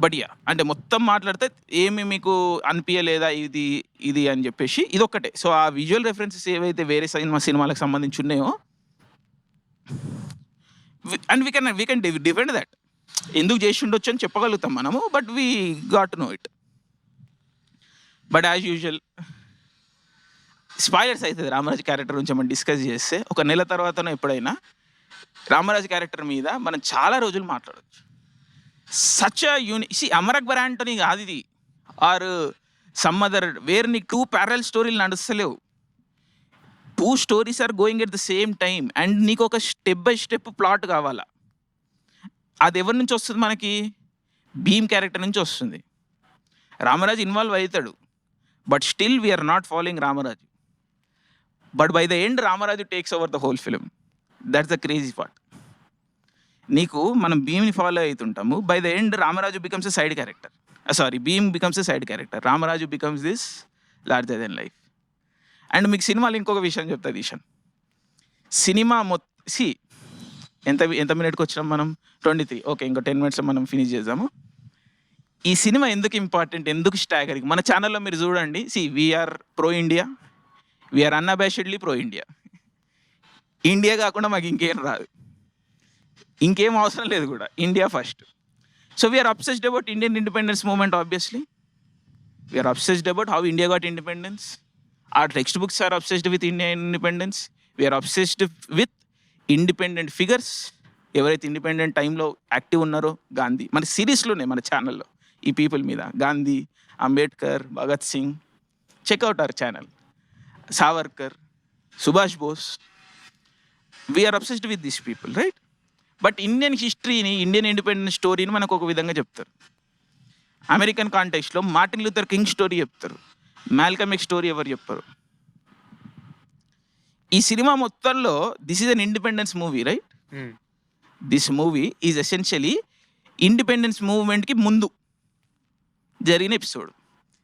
But yeah, అంటే మొత్తం మాట్లాడితే ఏమి మీకు అనిపించలేదా ఇది అని చెప్పేసి ఇదొక్కటే. సో ఆ విజువల్ రెఫరెన్సెస్ ఏవైతే వేరే సినిమాలకు సంబంధించి ఉన్నాయో, and we can defend that, ఎందుకు చేసి ఉండొచ్చు అని చెప్పగలుగుతాం మనము. But we got know it. But as usual spoilers అవుతుంది రామరాజు క్యారెక్టర్ గురించి మనం డిస్కస్ చేస్తే. ఒక నెల తర్వాతనో ఎప్పుడైనా రామరాజు క్యారెక్టర్ మీద మనం చాలా రోజులు మాట్లాడవచ్చు. సచ్ అమర్ అక్బర్ యాంటోనీ కాదు ఇది, ఆర్ సమ్ అదర్ వేర్ నీకు 2 parallel స్టోరీలు నడుస్తలేవు. 2 stories are going at the same time and నీకు ఒక స్టెప్ బై స్టెప్ ప్లాట్ కావాలా. అది ఎవరి నుంచి వస్తుంది మనకి? భీమ్ క్యారెక్టర్ నుంచి వస్తుంది. రామరాజు ఇన్వాల్వ్ అవుతాడు, but still we're not following Ramaraju. But by the end Ramaraju takes over the whole film. That's the crazy part. నీకు మనం భీమ్ని ఫాలో అవుతుంటాము, by the end Ramaraju becomes a side character. Bheem becomes a side character, Ramaraju becomes this larger than life. And మీకు సినిమాలో ఇంకొక విషయం చెప్తుంది Ehsaan. Cinema ఎంత మినిట్కి వచ్చినాం మనం? 23. ఓకే, ఇంకో 10 minutes మనం ఫినిష్ చేద్దాము. ఈ సినిమా ఎందుకు ఇంపార్టెంట్, ఎందుకు స్టాగరింగ్? మన ఛానల్లో మీరు చూడండి. We're pro India, we're unabashedly pro India. India కాకుండా మాకు ఇంకేం రాదు, ఇంకేం అవసరం లేదు కూడా, India first. So we're obsessed about Indian independence moment. Obviously we're obsessed about how India got independence. Our textbooks are obsessed with Indian independence. We are obsessed with independent figures. ఎవరైతే independent టైంలో active ఉన్నారో, గాంధీ, మన సిరీస్లోనే మన ఛానల్లో ఈ people మీద, Gandhi, Ambedkar, Bhagat Singh, check out our channel, Savarkar, Subhash Bose. We're obsessed with this people, right? But Indian హిస్టరీని, ఇండియన్ ఇండిపెండెన్స్ స్టోరీని మనకు ఒక విధంగా చెప్తారు. అమెరికన్ కాంటెక్స్ట్లో మార్టిన్ లూథర్ కింగ్ స్టోరీ చెప్తారు, మాల్కమ్ ఎక్స్ స్టోరీ ఎవరు చెప్పరు. ఈ సినిమా మొత్తంలో this is an independence movie, right? This movie is essentially independence మూవ్మెంట్కి ముందు జరిగిన episode.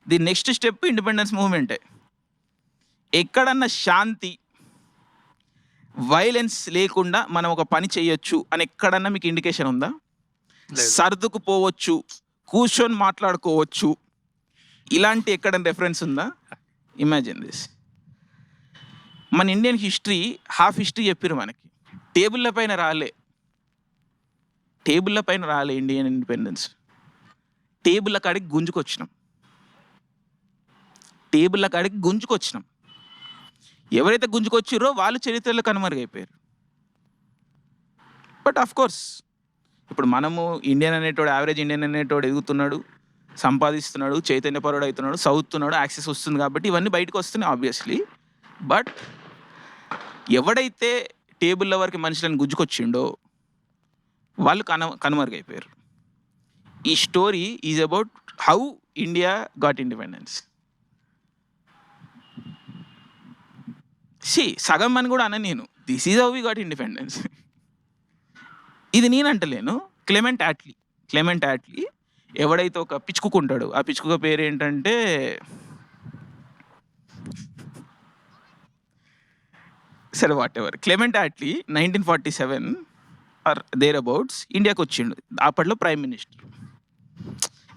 The next step independence మూవ్మెంటే. ఎక్కడన్నా శాంతి, వైలెన్స్ లేకుండా మనం ఒక పని చేయొచ్చు అని ఎక్కడన్నా మీకు ఇండికేషన్ ఉందా? సర్దుకు పోవచ్చు, కూర్చొని మాట్లాడుకోవచ్చు, ఇలాంటి ఎక్కడన్నా రెఫరెన్స్ ఉందా? Imagine this. మన ఇండియన్ హిస్టరీ హాఫ్ హిస్టరీ చెప్పారు మనకి. టేబుల్ల పైన రాలే ఇండియన్ ఇండిపెండెన్స్. టేబుల్ల కాడికి గుంజుకొచ్చినాం. ఎవరైతే గుంజుకొచ్చిరో వాళ్ళు చరిత్రలో కనుమరుగైపోయారు. బట్ ఆఫ్ కోర్స్ ఇప్పుడు మనము ఇండియన్ అనేటోడు, యావరేజ్ ఇండియన్ అనేటోడు ఎదుగుతున్నాడు, సంపాదిస్తున్నాడు, చైతన్యపరుడు అవుతున్నాడు, చదువుతున్నాడు, యాక్సెస్ వస్తుంది కాబట్టి ఇవన్నీ బయటకు వస్తున్నాయి ఆబ్వియస్లీ. బట్ ఎవడైతే టేబుల్ల వరకు మనుషులను గుంజుకొచ్చిండో వాళ్ళు కనుమరుగైపోయారు. ఈ story is about how India got independence. సగం అని కూడా అన్న నేను, this is how we got independence. ఇది నేను అంటలేను, క్లెమెంట్ యాట్లీ ఎవడైతే ఒక పిచ్చుకుక్క ఉంటాడు, ఆ పిచ్చుకుక్క పేరు ఏంటంటే సరే whatever, Clement Attlee 1947 or thereabouts ఇండియాకి వచ్చిండు. అప్పట్లో ప్రైమ్ మినిస్టర్.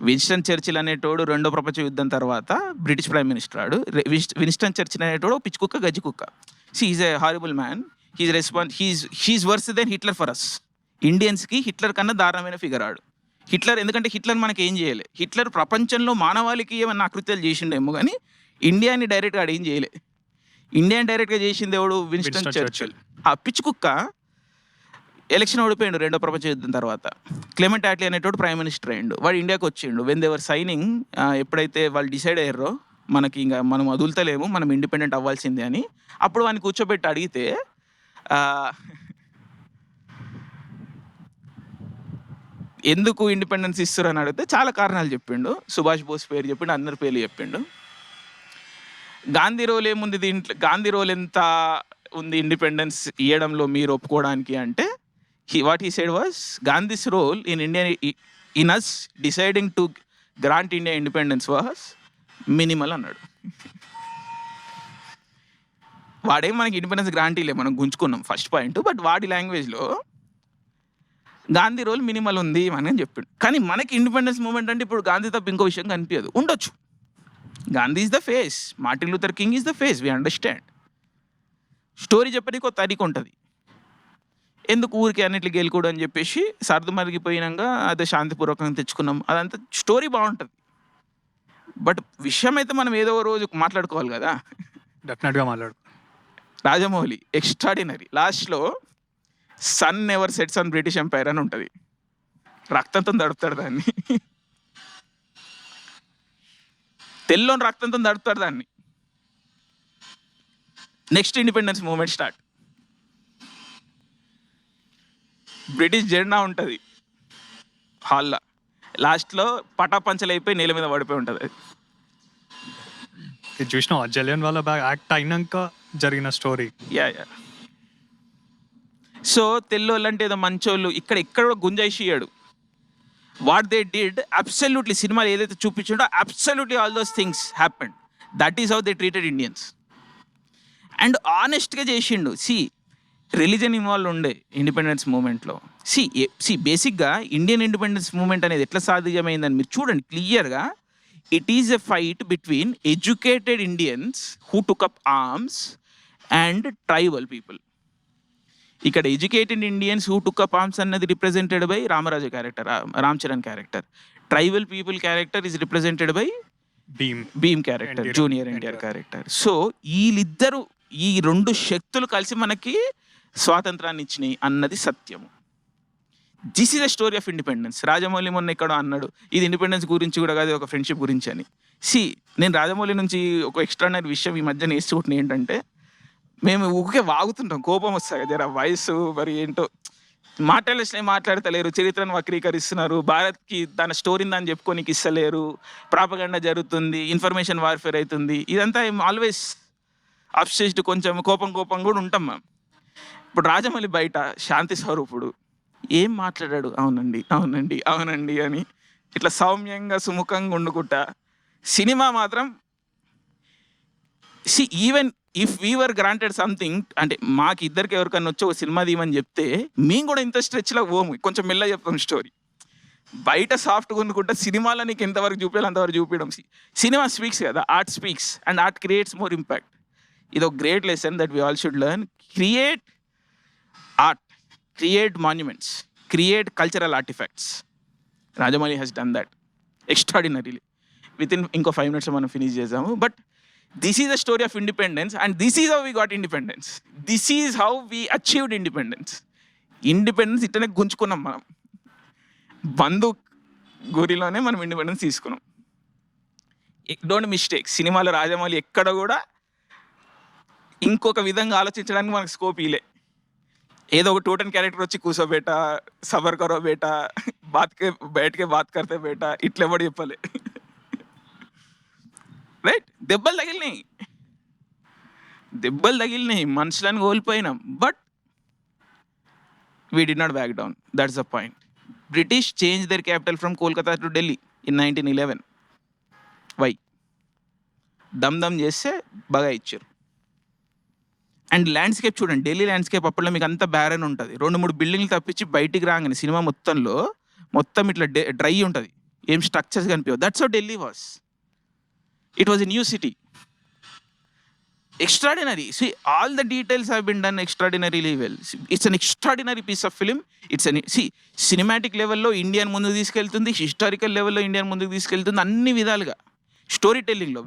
విన్స్టన్ చర్చిల్ అనేటోడు రెండో ప్రపంచ యుద్ధం తర్వాత బ్రిటిష్ ప్రైమ్ మినిస్టర్ ఆడు. విన్స్టన్ చర్చిల్ అనేటోడు పిచ్చి కుక్క గజ్జి కుక్క. Is a horrible man. He's worse than Hitler for us. ఇండియన్స్కి హిట్లర్ కన్నా దారుణమైన ఫిగర్ ఆడు. హిట్లర్ ఎందుకంటే హిట్లర్ మనకి ఏం చేయలే. హిట్లర్ ప్రపంచంలో మానవాళికి ఏమన్నా ఆకృత్యాలు చేసిండేమో కానీ ఇండియాని డైరెక్ట్గా ఆడు ఏం చేయలే. ఇండియాని డైరెక్ట్గా చేసింది ఎవడు? Winston Churchill. ఆ పిచ్చి కుక్క ఎలక్షన్ ఓడిపోయిండు రెండో ప్రపంచ యుద్ధం తర్వాత. క్లెమెంట్ ఆట్లీ అనేటోడు ప్రైమ్ మినిస్టర్ అయ్యిండు. వాడు ఇండియాకి వచ్చిండు. వెన్ దేవర్ సైనింగ్, ఎప్పుడైతే వాళ్ళు డిసైడ్ అయ్యారో మనకి ఇంకా మనం వదులుతలేము, మనం ఇండిపెండెంట్ అవ్వాల్సిందే అని, అప్పుడు వాడిని కూర్చోబెట్టి అడిగితే ఎందుకు ఇండిపెండెన్స్ ఇస్తారు అని అడిగితే చాలా కారణాలు చెప్పిండు. సుభాష్ బోస్ పేరు చెప్పిండు, అందరి పేర్లు చెప్పిండు. గాంధీ రోల్ ఏముంది దీంట్లో? గాంధీ రోల్ ఎంత ఉంది ఇండిపెండెన్స్ ఇవ్వడంలో మీరు ఒప్పుకోవడానికి అంటే, what he said was Gandhi's role in India, in us deciding to grant India independence was minimal అన్నాడు. వాడేం మనకి ఇండిపెండెన్స్ గ్రాంట్ ఇలే, మనం గుంజుకున్నాం ఫస్ట్ పాయింట్. బట్ వాడి లాంగ్వేజ్లో గాంధీ రోల్ మినిమల్ ఉంది అని చెప్పిండు. కానీ మనకి ఇండిపెండెన్స్ మూమెంట్ అంటే ఇప్పుడు గాంధీ తప్ప ఇంకో విషయం కనిపించదు. ఉండొచ్చు, Gandhi is the face, Martin Luther king is the face, we understand. Story చెప్పడానికి ఒక తరిక ఉంటుంది. ఎందుకు ఊరికి అన్నిట్లు గెలుకోడు అని చెప్పేసి సర్దు మరిగిపోయినాక అదే శాంతిపూర్వకంగా తెచ్చుకున్నాం, అదంతా స్టోరీ బాగుంటుంది. బట్ విషయం అయితే మనం ఏదో రోజు మాట్లాడుకోవాలి కదా. డెఫినెట్గా మాట్లాడు. రాజమౌళి ఎక్స్ట్రాడినరీ. లాస్ట్లో sun never sets on British empire అని ఉంటుంది. రక్తంతో దడుపుతాడు దాన్ని, తెల్లోని రక్తంతో దడుపుతాడు దాన్ని. Next independence moment start. British జెండా ఉంటుంది హాల్లో, లాస్ట్లో పటాపంచలు అయిపోయి నేల మీద పడిపోయి ఉంటుంది. ఇది చూసినావా? జలియన్ వాలా బాగ్ యాక్ట్ అయినాక జరిగిన స్టోరీ. యా. సో తెల్లోళ్ళు అంటే ఏదో మంచోళ్ళు, ఇక్కడ కూడా గుంజాయిషియాడు. వాట్ దే డిడ్ అబ్సల్యూట్లీ, సినిమాలు ఏదైతే చూపించాడో absolutely all those things happened. That is how they treated Indians. And ఆనెస్ట్గా చేసిండు. రిలీజన్ ఇన్వాల్వ్ ఉండే ఇండిపెండెన్స్ మూమెంట్లో. బేసిక్గా ఇండియన్ ఇండిపెండెన్స్ మూమెంట్ అనేది ఎట్లా సాధ్యమైందని మీరు చూడండి క్లియర్గా. It is a fight between educated Indians who took up arms and tribal people. ఇక్కడ educated Indians who took up arms అన్నది represented by Ramaraju character, Ram Charan character. Tribal people character is represented by Bheem character, junior NTR character. So వీళ్ళిద్దరు, ఈ రెండు శక్తులు కలిసి మనకి స్వాతంత్రాన్ని ఇచ్చినాయి అన్నది సత్యము. This is the story of independence. Rajamouli మొన్న ఇక్కడ అన్నాడు ఇది ఇండిపెండెన్స్ గురించి కూడా కాదు, ఒక ఫ్రెండ్షిప్ గురించి అని. నేను రాజమౌళి నుంచి ఒక ఎక్స్ట్రాడినరీ విషయం ఈ మధ్య నేర్చుకుంటున్నా ఏంటంటే, మేము ఊరికే వాగుతుంటాం, కోపం వస్తాయి జర వయసు మరి ఏంటో మాట్లాడతలేరు, చరిత్రను వక్రీకరిస్తున్నారు, భారత్కి తన స్టోరీని దాన్ని చెప్పుకోనికి ఇస్తలేరు, ప్రాపగండా జరుగుతుంది, ఇన్ఫర్మేషన్ వార్ఫేర్ అవుతుంది. ఇదంతా ఆల్వేస్ అబ్సెస్డ్, కొంచెం కోపం కూడా ఉంటాం మనం. ఇప్పుడు రాజమౌళి బయట శాంతి స్వరూపుడు ఏం మాట్లాడాడు, అవునండి అని ఇట్లా సౌమ్యంగా సుముఖంగా ఉండుకుంటా. సినిమా మాత్రం even if we were granted something, అంటే మాకు ఇద్దరికి ఎవరికన్నా వచ్చి ఒక సినిమా తీయమని చెప్తే మేము కూడా ఇంత స్ట్రెచ్లో పోము, కొంచెం మెల్ల చెప్తాం స్టోరీ. బయట సాఫ్ట్గా ఉండుకుంటా, సినిమాలో నీకు ఎంతవరకు చూపించాలి అంతవరకు చూపించడం. సినిమా స్పీక్స్ కదా, art speaks and art creates more impact. ఇది ఒక great lesson that we all should learn. Create art, create monuments, create cultural artifacts. Rajamouli has done that extraordinarily. Within ఇంకో 5 minutes మనం ఫినిష్ చేసాము. But this is the story of independence and this is how we got independence. This is how we achieved independence. Independence ఇట్లనే గుంజుకున్నాం మనం, బందూక్ గురిలోనే మనం independence తీసుకున్నాం. Don't mistake, సినిమాలో రాజమౌళి ఎక్కడ కూడా ఇంకొక విధంగా ఆలోచించడానికి మనకు స్కోప్ ఇలే. ఏదో ఒక టోటన్ క్యారెక్టర్ వచ్చి కూర్చోబేటా, సబర్ కరో బేటా, బయటకే బాత్ కర్తే బేటా, ఇట్లా ఎవడు చెప్పలే. రైట్, దెబ్బలు తగిలినాయి, మనుషులను కోల్పోయినాం. But we did not back down. That's the point. British change their capital from Kolkata to Delhi in 1911. Why? దమ్ చేస్తే బాగా ఇచ్చారు. అండ్ ల్యాండ్స్కేప్ చూడండి, ఢిల్లీ ల్యాండ్స్కేప్ అప్పట్లో మీకు అంత బ్యారన్ ఉంటుంది. 2-3 బిల్డింగ్లు తప్పించి బయటికి రాగానే సినిమా మొత్తం ఇట్లా డ్రై ఉంటుంది, ఏం స్ట్రక్చర్స్ కనిపించవు. That's how Delhi was. It was a new city. Extraordinary. See, all the details have been done extraordinarily well. It's an extraordinary piece of film. Cinematic level lo Indian munduku తీసుకెళ్తుంది, historical level lo Indian munduku తీసుకెళ్తుంది, అన్ని విధాలుగా. Storytelling lo,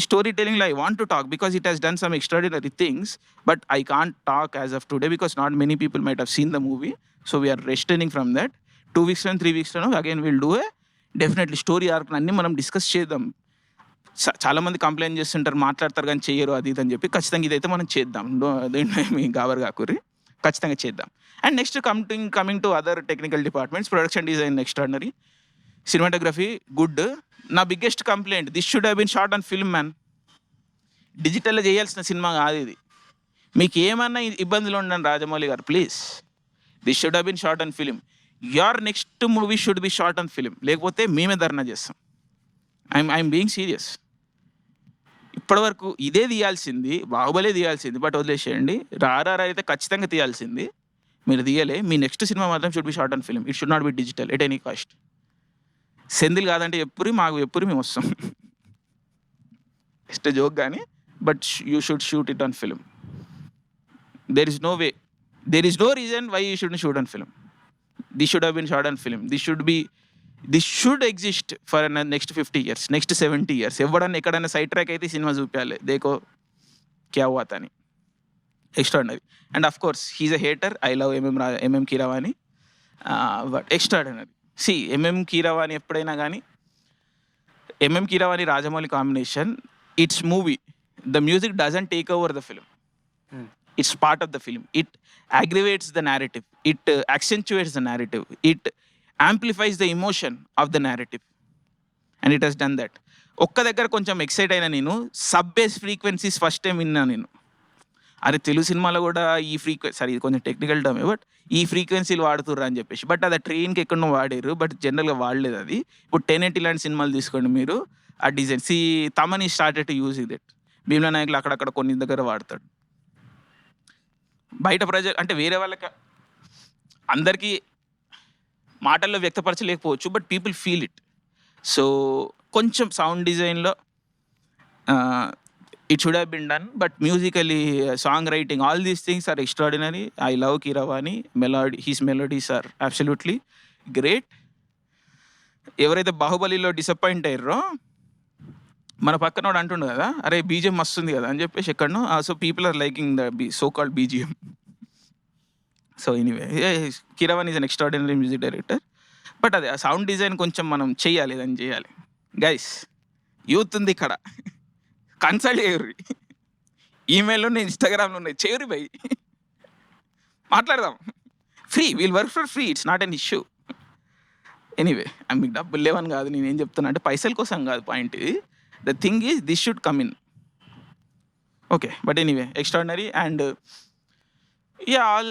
storytelling lo I want to talk because it has done some extraordinary things, but I can't talk as of today because not many people might have seen the movie. So we are restraining from that. 2 weeks and 3 weeks again we'll do a definitely story arc అన్ని మనం discuss చేద్దాం. చాలా మంది complaint చేస్తుంటారు, మాట్లాడతారు కానీ చేయరు అది ఇది అని చెప్పి. ఖచ్చితంగా ఇదైతే మనం చేద్దాం, మీ గాబర్ కాకూరి, ఖచ్చితంగా చేద్దాం. And next coming to other technical departments, production design extraordinary, cinematography good. నా biggest complaint, this should have been shot on film man. డిజిటల్లో చేయాల్సిన సినిమా కాదు ఇది. మీకు ఏమన్నా ఇబ్బందులు ఉండండి Rajamouli garu, please, this should have been shot on film. Your next movie should be shot on film, లేకపోతే మేమే ధర్నా చేస్తాం. I'm being serious. ఇప్పటివరకు ఇదే తీయాల్సింది, బాహుబలే తీయాల్సింది, బట్ వదిలేసేయండి. RRR అయితే ఖచ్చితంగా తీయాల్సింది, మీరు తీయలే. మీ నెక్స్ట్ సినిమా మాత్రం should be shot on film. It should not be digital at any cost. Senthil కాదంటే మాకు మేము వస్తాం. జస్ట్ జోక్ కానీ, but you should shoot it on film. There is no way, there is no reason why you should shoot on film. This should have been shot on film. This should exist for next 50 years, next 70 years. ఎవడన్నా ఎక్కడైనా side track అయితే cinema చూపించాలి, దేకో క్యా హువా తా అని. Extraordinary. And of course he's a hater. I love M M Keeravani, but extraordinary. M M Keeravani ఎప్పుడైనా కానీ, M M Keeravani Rajamouli combination, it's movie. The music doesn't take over the film. It's part of the film. It aggravates the narrative. It accentuates the narrative. It amplifies the emotion of the narrative. And it has done that. ఒక్క దగ్గర కొంచెం excite అయినా నేను, sub base frequencies first time విన్నా నేను. అరే తెలుగు సినిమాలో కూడా ఈ ఇది కొంచెం టెక్నికల్ టర్మే, బట్ ఈ ఫ్రీక్వెన్సీలు వాడుతుర్రా అని చెప్పేసి. బట్ అది ట్రైన్కి ఎక్కడో వాడారు, బట్ జనరల్గా వాడలేదు అది. ఇప్పుడు 1080 లాంటి సినిమాలు తీసుకోండి మీరు, ఆ డిజైన్. తమని started to use it. Bheemla నాయకులు అక్కడక్కడ కొన్ని దగ్గర వాడతాడు. బయట ప్రజలు అంటే వేరే వాళ్ళకి అందరికీ మాటల్లో వ్యక్తపరచలేకపోవచ్చు, but people feel it. So కొంచెం సౌండ్ డిజైన్లో it should have been done, but musically, song writing, all these things are extraordinary. I love Keeravani. His melodies are absolutely great. ఎవరైతే బాహుబలిలో డిసప్పాయింట్ అయ్యారో, మన పక్కనోడు అంటుండు కదా, అరే బీజిఎం వస్తుంది కదా అని చెప్పేసి ఎక్కడనో. So people are liking the so called B G M. So anyway, Keeravani is an extraordinary music director. But అదే ఆ సౌండ్ డిజైన్ కొంచెం మనం చేయాలి, దాన్ని చేయాలి. గైస్, యూత్ ఉంది ఇక్కడ, కన్సల్ట్ చేయరు. ఈమెయిల్లో ఉన్నాయి, ఇన్స్టాగ్రామ్లో ఉన్నాయి, చేయరు బై, మాట్లాడదాం. Free, wheel work for free, it's not an issue. Anyway, మీకు డబ్బులు లేవని కాదు నేనేం చెప్తున్నా అంటే, పైసల కోసం కాదు point. The thing is, this should come in. Okay, but anyway, extraordinary. And yeah, all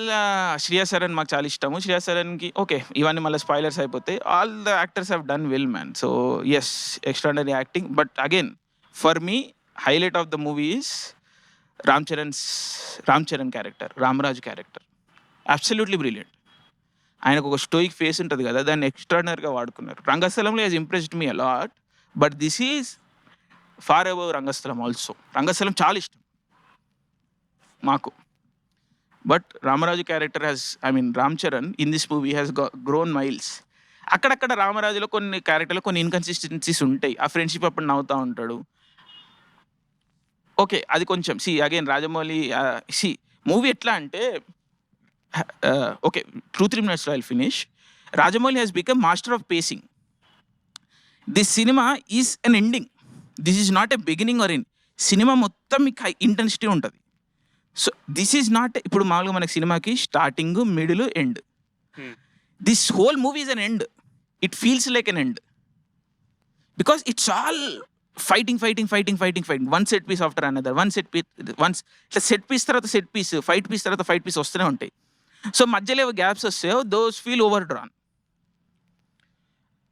Shriya Saran మాకు చాలా ఇష్టము. శ్రియా సరన్కి ఓకే, ఇవన్నీ మళ్ళీ స్పాయిలర్స్ అయిపోతాయి. All the actors have done well man. So yes, extraordinary acting. But again for me highlight of the movie is Ram Charan character, Ramaraju character. Absolutely brilliant. ఆయనకు ఒక stoic face ఉంటుంది కదా, దాన్ని ఎక్స్ట్రాడినరీగా వాడుకున్నారు. రంగస్థలంలో he's impressed me a lot, but this is far above Rangasthalam also. Rangasthalam చాలా ఇష్టం మాకు, but Ramaraju character Ram Charan in this movie has grown miles. అక్కడక్కడ రామరాజులో కొన్ని క్యారెక్టర్లో కొన్ని ఇన్కన్సిస్టెన్సీస్ ఉంటాయి. ఆ ఫ్రెండ్షిప్ అప్పుడు నవ్వుతూ ఉంటాడు. ఓకే, అది కొంచెం అగైన్ రాజమౌళి మూవీ ఎట్లా అంటే, okay 2-3 minutes I'll finish. Rajamouli has become master of facing. This cinema is an ending, this is not a beginning are end. Cinema మొత్తం మీకు ఇంటెన్సిటీ ఉంటుంది. సో దిస్ ఈజ్ నాట్, ఇప్పుడు మామూలుగా మనకి సినిమాకి starting, middle, end. This whole movie is an end. It feels like an end because it's all fighting. One set piece after another, ఇట్లా set piece తర్వాత set piece, fight piece తర్వాత fight piece వస్తూనే ఉంటాయి. So మధ్యలో ఏవో gaps వస్తాయో, those feel overdrawn.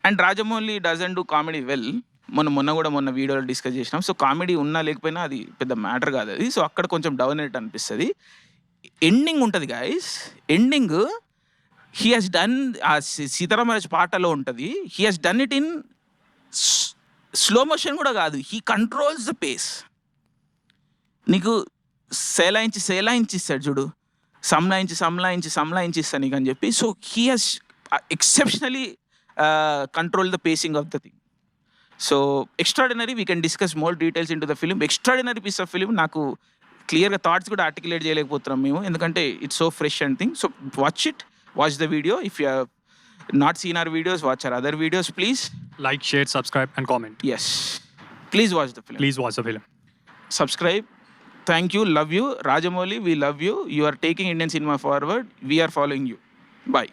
And Rajamouli doesn't do comedy well. మొన్న వీడియోలో డిస్కస్ చేసినాం. సో కామెడీ ఉన్నా లేకపోయినా అది పెద్ద మ్యాటర్ కాదు అది. సో అక్కడ కొంచెం డౌన్ అయినట్టు అనిపిస్తుంది. ఎండింగ్ ఉంటుంది guys, ending he has done, ఆ సీతారామరాజు పాటలో ఉంటుంది, he has done it in slow motion కూడా కాదు, హీ కంట్రోల్స్ ద పేస్. నీకు సేలాయించి ఇస్తాడు చూడు, సంలాయించి ఇస్తాను నీకు అని చెప్పి. So he has exceptionally control the pacing of the thing. So extraordinary, we can discuss more details into the film. Extraordinary piece of film. నాకు క్లియర్గా థాట్స్ కూడా ఆర్టికులేట్ చేయలేకపోతున్నాం మేము, ఎందుకంటే it's so fresh and thing. So watch the video. If you have not seen our videos, watch our other videos please. Like, share, subscribe and comment. Yes, please watch the film. Please watch the film. Subscribe. Thank you, love you. Rajamouli, we love you. You are taking Indian cinema forward. We are following you. Bye.